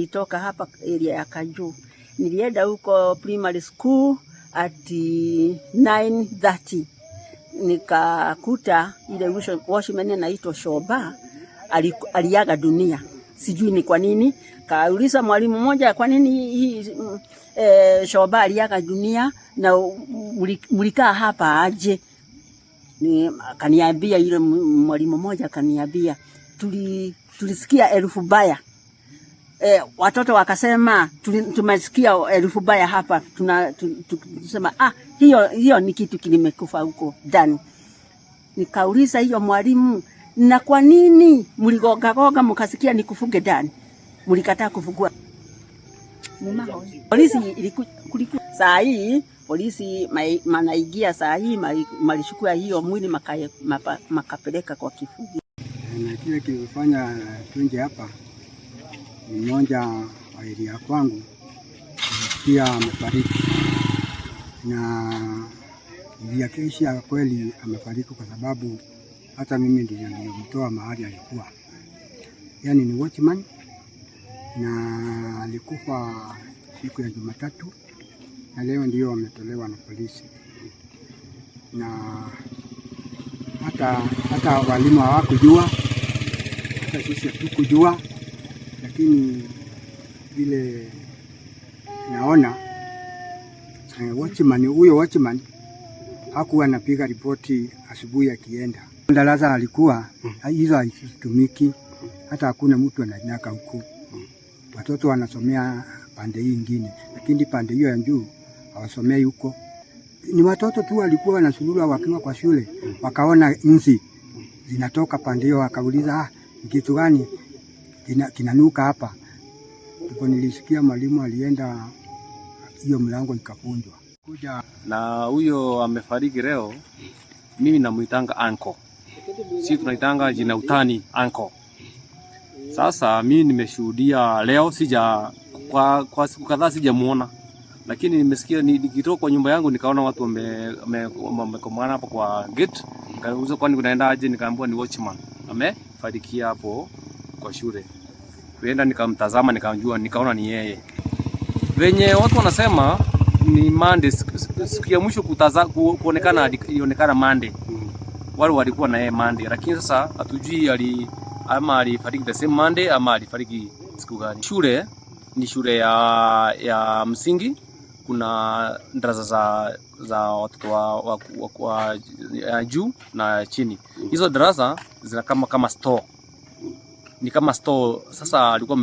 nilitoka hapa area ya Kaju. Nilienda huko primary school at 9:30. Nikakuta ile washman anaitwa Shoba aliaga dunia. Sijui ni kwa nini. Kauliza mwalimu mmoja, kwa nini hii Shoba aliaga dunia na mlikaa hapa aje? Kaniambia yule mwalimu mmoja, kaniambia tulisikia herufi baya. Watoto wakasema tumesikia herufi baya hapa, tunasema hiyo ni kitu kilimekufa huko ndani. Nikauliza hiyo mwalimu, na kwa nini mligoga mkasikia ni kufuge ndani? Mlikataa kufugua. Polisi kulikuwa saa hii, polisi manaingia saa hii malichukua hiyo mwili makapeleka kwa kifugi. Na kile kilifanya tunje hapa ni mmoja wa area kwangu pia amefariki, na nilihakikisha kweli amefariki kwa sababu hata mimi ndiye nilimtoa mahali alikuwa. Yani ni watchman na alikufa siku ya Jumatatu na leo ndio ametolewa na polisi. Na hata walimu hawakujua, hata sisi hatukujua, lakini vile naona huyo watchman hakuwa anapiga ripoti asubuhi akienda. Darasa alikuwa hizo haitumiki, hata hakuna mtu ananyaka huko. Watoto wanasomea pande hii nyingine, lakini pande hiyo ya juu hawasomei huko. Ni watoto tu walikuwa wanasulula wakiwa kwa shule, wakaona inzi zinatoka pande hiyo, wakauliza kitu gani kinanuka hapa. Ndipo nilisikia mwalimu alienda, hiyo mlango ikafunjwa. Na huyo amefariki leo, mimi namuitanga anko. Sisi tunaitanga jina utani anko. Sasa mimi nimeshuhudia leo, kwa siku kadhaa sijamuona, lakini nimesikia nikitoka kwa nyumba yangu nikaona watu wamekomana hapo kwa gate. Nikauliza kwani kunaenda aje, nikaambiwa ni watchman amefariki hapo kwa shule. Kwenda nikamtazama, nikaona ni yeye. Venye watu wanasema ni Monday, siku ya mwisho kuonekana ilionekana Monday. Wale walikuwa na yeye Monday, lakini sasa hatujui ama alifariki the same Monday ama alifariki siku gani. Shule ni shule ya msingi, kuna darasa za watoto wa juu na chini. Hizo darasa zina kama store. Ni kama store. Sasa alikuwa